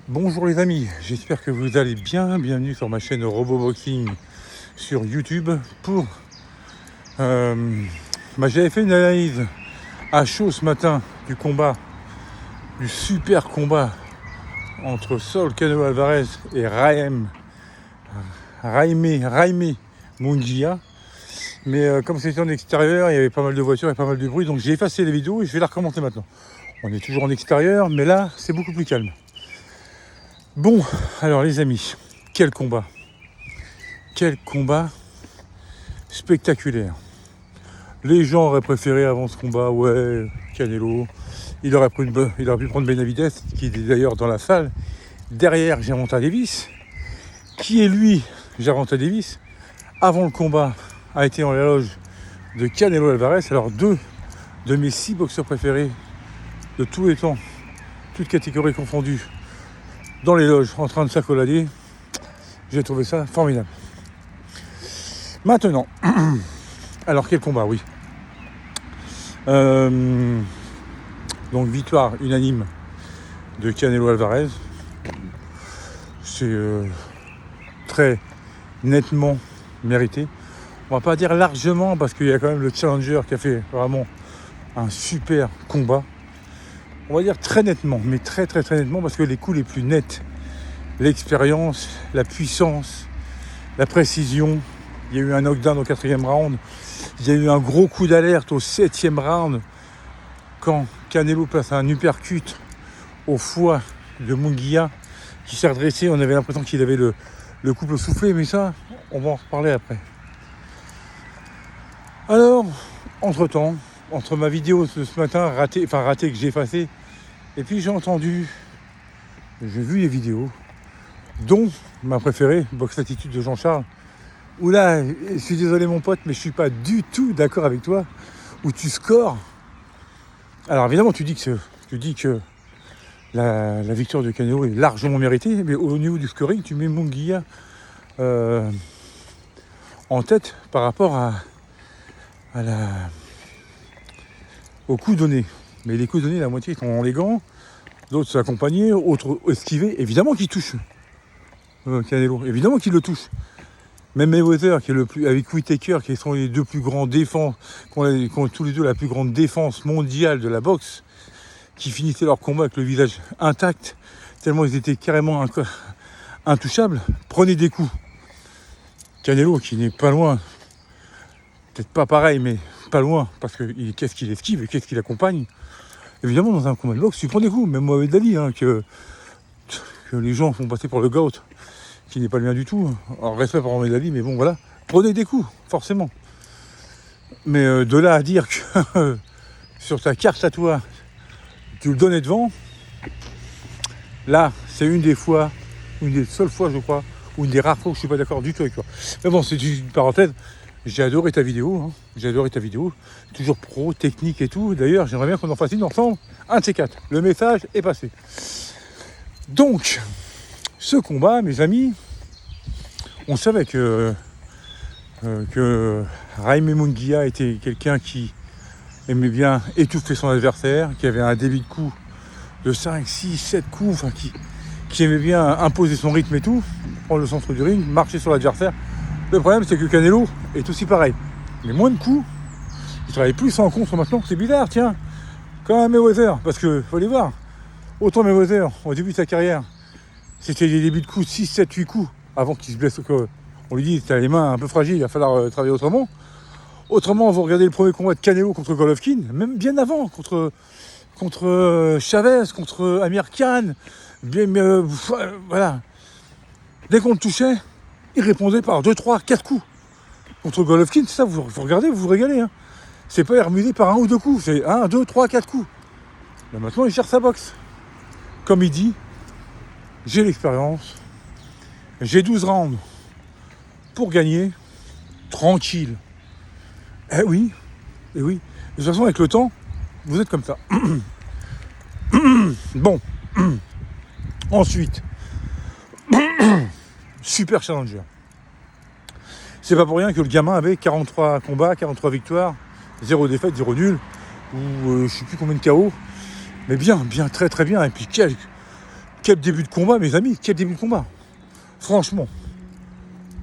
Bonjour les amis, j'espère que vous allez bien. Bienvenue sur ma chaîne Roboboxing sur YouTube pour... j'avais fait une analyse à chaud ce matin du super combat entre Saul Canelo Alvarez et Jaime Munguia. Mais comme c'était en extérieur, il y avait pas mal de voitures et pas mal de bruit, donc j'ai effacé les vidéos et je vais la recommencer maintenant. On est toujours en extérieur, mais là c'est beaucoup plus calme. Bon, alors les amis, quel combat spectaculaire. Les gens auraient préféré avant ce combat, ouais, Canelo, il aurait pu prendre Benavidez, qui est d'ailleurs dans la salle, derrière Gervonta Davis, qui est lui, Gervonta Davis, avant le combat, a été dans la loge de Canelo Alvarez. Alors 2 de mes 6 boxeurs préférés de tous les temps, toutes catégories confondues, dans les loges, en train de s'accolader. J'ai trouvé ça formidable. Maintenant, alors quel combat, oui. Donc victoire unanime de Canelo Alvarez. C'est très nettement mérité. On va pas dire largement parce qu'il y a quand même le challenger qui a fait vraiment un super combat. On va dire très nettement, mais très nettement, parce que les coups les plus nets, l'expérience, la puissance, la précision. Il y a eu un knockdown au 4e round. Il y a eu un gros coup d'alerte au 7e round quand Canelo place un uppercut au foie de Munguia qui s'est redressé. On avait l'impression qu'il avait le couple soufflé, mais ça, on va en reparler après. Alors, entre-temps, entre ma vidéo de ce matin ratée que j'ai effacée, et puis j'ai vu les vidéos, dont ma préférée, Box Attitude de Jean-Charles, où là, je suis désolé mon pote, mais je suis pas du tout d'accord avec toi, où tu scores. Alors évidemment, tu dis que la victoire de Canelo est largement méritée, mais au niveau du scoring, tu mets Munguia en tête par rapport aux coups donnés. Mais les coups donnés, la moitié sont les gants, d'autres s'accompagner, autres esquivés. Évidemment qu'il touche Canelo, évidemment qu'il le touche. Même Mayweather, qui est le plus, avec Whittaker, qui sont les deux plus grands défenses, qui ont tous les deux la plus grande défense mondiale de la boxe, qui finissaient leur combat avec le visage intact, tellement ils étaient carrément intouchables, prenaient des coups. Canelo, qui n'est pas loin, peut-être pas pareil, mais pas loin, parce que qu'est-ce qu'il esquive et qu'est-ce qu'il accompagne. Évidemment, dans un combat de boxe, tu prends des coups, même Mohamed Ali, que les gens font passer pour le GOAT, qui n'est pas le mien du tout. Alors, respect pour Mohamed Ali, mais bon, voilà. Prenez des coups, forcément. Mais de là à dire que sur ta carte à toi, tu le donnais devant, là, c'est une des seules fois, je crois, ou une des rares fois où je suis pas d'accord du tout avec toi. Mais bon, c'est une parenthèse. J'ai adoré ta vidéo, toujours pro, technique et tout. D'ailleurs, j'aimerais bien qu'on en fasse une ensemble, un de ces 4. Le message est passé. Donc, ce combat, mes amis, on savait que Jaime Munguia était quelqu'un qui aimait bien étouffer son adversaire, qui avait un débit de coups de 5, 6, 7 coups, enfin qui aimait bien imposer son rythme et tout, prendre le centre du ring, marcher sur l'adversaire. Le problème, c'est que Canelo est aussi pareil. Mais moins de coups. Il travaille plus en contre maintenant. C'est bizarre, tiens. Quand un Mayweather, parce que faut les voir. Autant Mayweather, au début de sa carrière, c'était des débuts de coups, 6, 7, 8 coups, avant qu'il se blesse. On lui dit, t'as les mains un peu fragiles, il va falloir travailler autrement. Autrement, vous regardez le premier combat de Canelo contre Golovkin, même bien avant, contre Chavez, contre Amir Khan. Voilà. Dès qu'on le touchait, il répondait par 2, 3, 4 coups. Contre Golovkin, c'est ça, vous regardez, vous vous régalez. Hein. C'est pas remué par 1 ou 2 coups, c'est 1, 2, 3, 4 coups. Là, maintenant, il cherche sa boxe. Comme il dit, j'ai l'expérience, j'ai 12 rounds pour gagner, tranquille. Eh oui. De toute façon, avec le temps, vous êtes comme ça. Bon. Ensuite, super challenger. C'est pas pour rien que le gamin avait 43 combats, 43 victoires, 0 défaite, 0 nul, ou je sais plus combien de KO. Mais bien, très bien. Et puis quel début de combat, mes amis, quel début de combat. Franchement.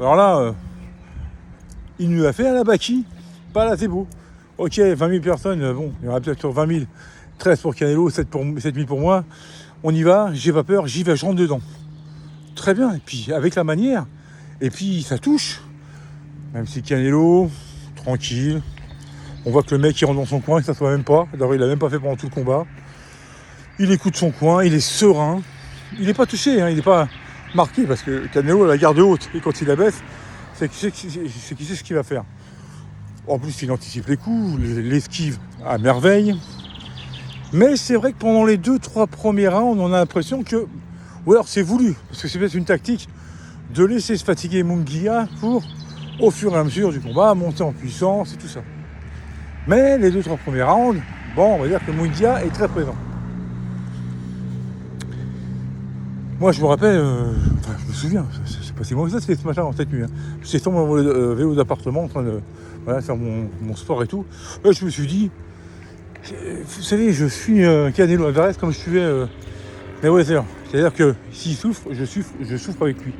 Alors là, il nous a fait à la Baki, pas à la Zebo. Ok, 20 000 personnes, bon, il y aura peut-être sur 20 000, 13 pour Canelo, 7 000 pour moi. On y va, j'ai pas peur, j'y vais, je rentre dedans. Très bien, et puis avec la manière, et puis ça touche. Même si Canelo, tranquille. On voit que le mec il rentre dans son coin, il ne s'assoit même pas. D'ailleurs, il l'a même pas fait pendant tout le combat. Il écoute son coin, il est serein. Il n'est pas touché, hein, il n'est pas marqué parce que Canelo a la garde haute. Et quand il la baisse, c'est qu'il sait ce qu'il va faire. En plus, il anticipe les coups, l'esquive à merveille. Mais c'est vrai que pendant les 2-3 premiers rounds, on a l'impression que... Ou alors c'est voulu, parce que c'est peut-être une tactique de laisser se fatiguer Munguia pour, au fur et à mesure du combat, monter en puissance et tout ça. Mais les 2-3 premiers rounds, bon, on va dire que Munguia est très présent. Moi, je me rappelle, je me souviens, c'est pas si loin que ça, c'était ce matin, en cette nuit. Hein. J'étais sur mon vélo d'appartement en train de faire mon sport et tout. Là, je me suis dit, vous savez, je suis Canelo Alvarez comme je suivais Mayweather. C'est-à-dire que s'il souffre, je souffre avec lui.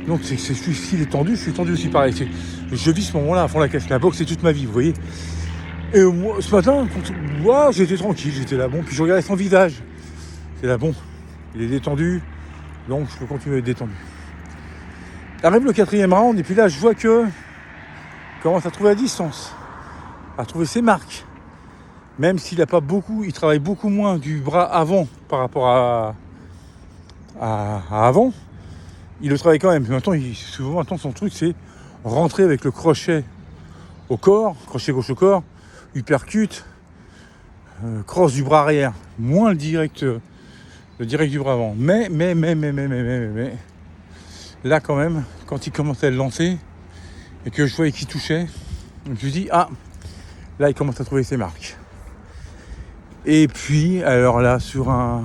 Donc, s'il est tendu, je suis tendu aussi pareil. Je vis ce moment-là à fond la caisse. La boxe, c'est toute ma vie, vous voyez. Et moi, ce matin, j'étais tranquille, j'étais là, bon, puis je regardais son visage. C'est là, bon, il est détendu. Donc je peux continuer à être détendu. Arrive le 4e round et puis là je vois que commence à trouver la distance, à trouver ses marques. Même s'il n'a pas beaucoup, il travaille beaucoup moins du bras avant par rapport à avant. Il le travaille quand même. Maintenant, souvent son truc c'est rentrer avec le crochet au corps, crochet gauche au corps, uppercut, cross du bras arrière, moins le direct du bras avant. Mais, là quand même, quand il commençait à le lancer, et que je voyais qu'il touchait, je me dis, là il commence à trouver ses marques. Et puis, alors là, sur un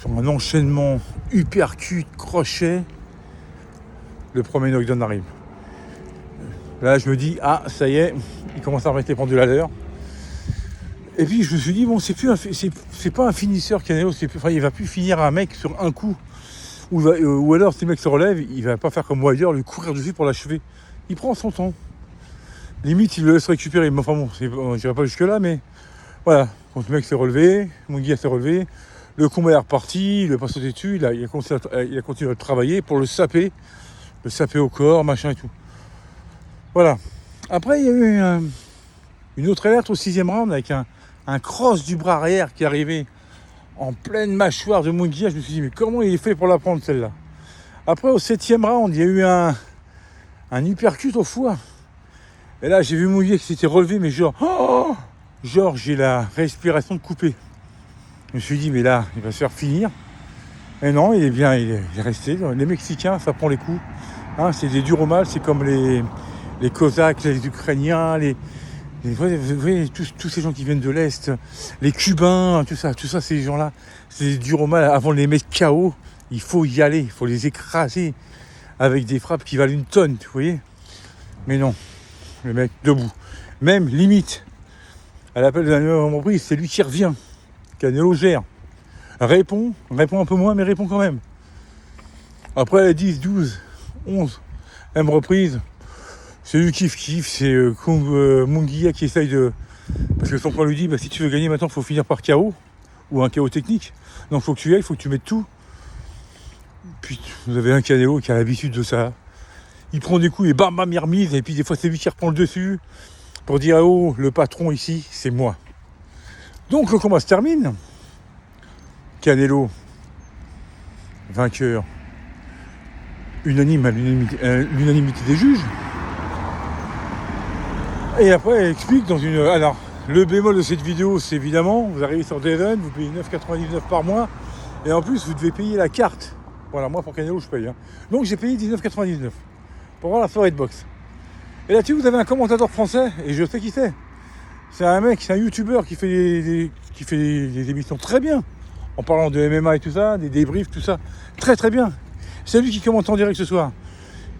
enchaînement uppercut, crochet, le premier knockdown arrive. Là je me dis, ça y est, il commence à remettre les pendules à l'heure. Et puis je me suis dit, bon, c'est pas un finisseur Canelo, il va plus finir un mec sur un coup. Ou alors si le mec se relève, il va pas faire comme Wilder, lui courir dessus pour l'achever. Il prend son temps. Limite, il le laisse récupérer. Enfin bon, j'irai pas jusque là, mais voilà. Quand le mec s'est relevé, Munguia s'est relevé, le combat est reparti, il ne pas sauté dessus, il a continué à le travailler pour le saper au corps, machin et tout. Voilà. Après, il y a eu une autre alerte au 6e round avec un cross du bras arrière qui est arrivé en pleine mâchoire de Munguia. Je me suis dit, mais comment il est fait pour la prendre celle-là? Après, au 7e round, il y a eu un uppercut au foie. Et là, j'ai vu Munguia qui s'était relevé, mais genre, j'ai la respiration de couper. Je me suis dit, mais là, il va se faire finir. Et non, il est resté. Les Mexicains, ça prend les coups. Hein, c'est des durs au mal, c'est comme les Cosaques, les Ukrainiens, vous voyez, tous ces gens qui viennent de l'Est, les Cubains, tout ça, ces gens-là, c'est dur au mal. Avant de les mettre KO, il faut y aller, il faut les écraser avec des frappes qui valent une tonne, vous voyez. Mais non, le mec debout. Même, limite, à l'appel de la reprise, c'est lui qui revient. Canelo gère. Répond un peu moins, mais répond quand même. Après la 10, 12, 11, même reprise, c'est lui qui kiffe, c'est Munguia qui essaye de... Parce que son point lui dit, si tu veux gagner maintenant, il faut finir par KO, ou un KO technique. Donc il faut que tu y ailles, il faut que tu mettes tout. Puis vous avez un Canelo qui a l'habitude de ça. Il prend des coups et bam, il remise, et puis des fois c'est lui qui reprend le dessus, pour dire, le patron ici, c'est moi. Donc le combat se termine. Canelo, vainqueur, unanime à l'unanimité des juges. Et après, elle explique dans une... Alors, le bémol de cette vidéo, c'est évidemment, vous arrivez sur Devon, vous payez 9,99 par mois, et en plus, vous devez payer la carte. Voilà, moi, pour Canelo, je paye. Hein. Donc, j'ai payé 19,99 pour voir la soirée de boxe. Et là-dessus, vous avez un commentateur français, et je sais qui c'est. C'est un mec, c'est un youtubeur qui fait des émissions très bien, en parlant de MMA et tout ça, des débriefs, tout ça. Très, très bien. C'est lui qui commente en direct ce soir.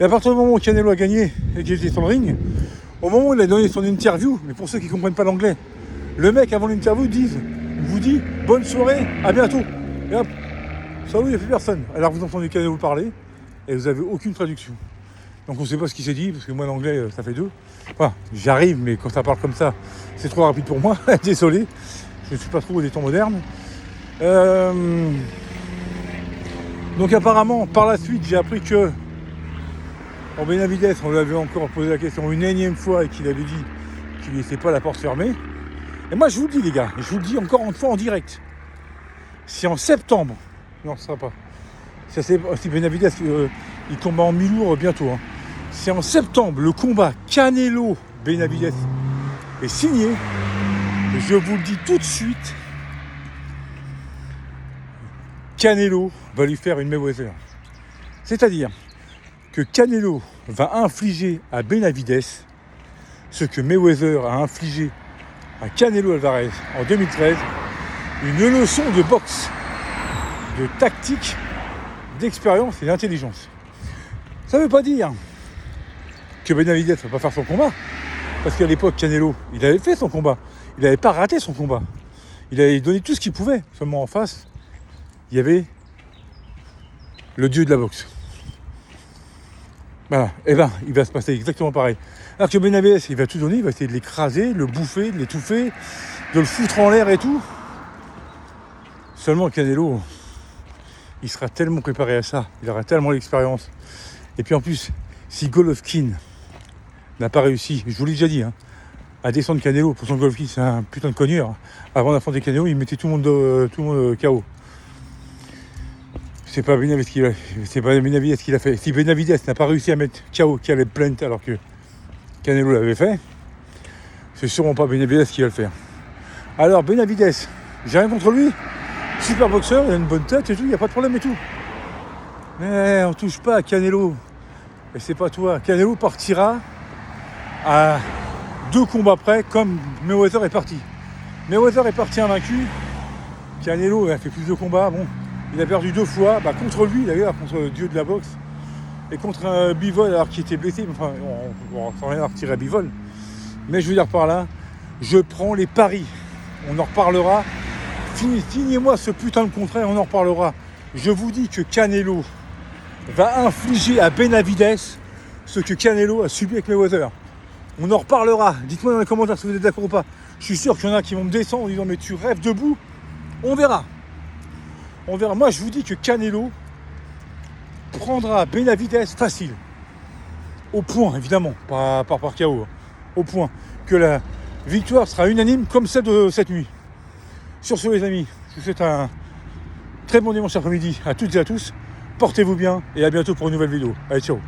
Et à partir du moment où Canelo a gagné, et qu'il était sur le ring, au moment où il a donné son interview, mais pour ceux qui ne comprennent pas l'anglais, le mec avant l'interview vous dit bonne soirée, à bientôt. Et hop, Sur l'eau, il n'y a plus personne. Alors vous entendez Canelo parler et vous n'avez aucune traduction. Donc on ne sait pas ce qu'il s'est dit, parce que moi l'anglais, ça fait 2. Enfin, j'arrive, mais quand ça parle comme ça, c'est trop rapide pour moi. Désolé, je ne suis pas trop des temps modernes. Donc apparemment, par la suite, j'ai appris que en Benavidez, on lui avait encore posé la question une énième fois et qu'il avait dit qu'il ne laissait pas la porte fermée. Et moi, je vous le dis, les gars, je vous le dis encore une fois en direct. Si en septembre, non, ce ne sera pas. Si Benavidez, il combat en mi-lourd bientôt. Hein. Si en septembre, le combat Canelo-Benavidez est signé, je vous le dis tout de suite, Canelo va lui faire une Mayweather. C'est-à-dire que Canelo va infliger à Benavidez ce que Mayweather a infligé à Canelo Alvarez en 2013, une leçon de boxe, de tactique, d'expérience et d'intelligence. Ça ne veut pas dire que Benavidez ne va pas faire son combat, parce qu'à l'époque, Canelo, il avait fait son combat, il n'avait pas raté son combat, il avait donné tout ce qu'il pouvait, seulement en face, il y avait le dieu de la boxe. Voilà, et ben, il va se passer exactement pareil. Alors que Benavidez, il va tout donner, il va essayer de l'écraser, de le bouffer, de l'étouffer, de le foutre en l'air et tout. Seulement Canelo, il sera tellement préparé à ça, il aura tellement l'expérience. Et puis en plus, si Golovkin n'a pas réussi, je vous l'ai déjà dit, hein, à descendre Canelo, pour son Golovkin, c'est un putain de cogneur. Avant d'affronter Canelo, il mettait tout le monde KO. C'est pas Benavidez qui l'a fait. Si Benavidez n'a pas réussi à mettre KO Caleb Plant alors que Canelo l'avait fait, c'est sûrement pas Benavidez qui va le faire. Alors Benavidez, j'ai rien contre lui, super boxeur, il a une bonne tête et tout, il n'y a pas de problème et tout. Mais on touche pas à Canelo. Et c'est pas toi. Canelo partira à 2 combats près comme Mayweather est parti. Mayweather est parti invaincu. Canelo a fait plus de combats. Bon, il a perdu 2 fois. Contre lui d'ailleurs, contre le dieu de la boxe. Et contre un Bivol alors qu'il était blessé. Enfin, on s'en rien à retirer à Bivol. Mais je veux dire par là, je prends les paris. On en reparlera. Signez-moi ce putain de contrat, on en reparlera. Je vous dis que Canelo va infliger à Benavidez ce que Canelo a subi avec Mayweather. On en reparlera. Dites-moi dans les commentaires si vous êtes d'accord ou pas. Je suis sûr qu'il y en a qui vont me descendre en disant mais tu rêves debout. On verra. On verra. Moi je vous dis que Canelo prendra Benavidez facile. Au point évidemment, pas par KO. Au point que la victoire sera unanime comme celle de cette nuit. Sur ce les amis, je vous souhaite un très bon dimanche après-midi à toutes et à tous. Portez-vous bien et à bientôt pour une nouvelle vidéo. Allez, ciao.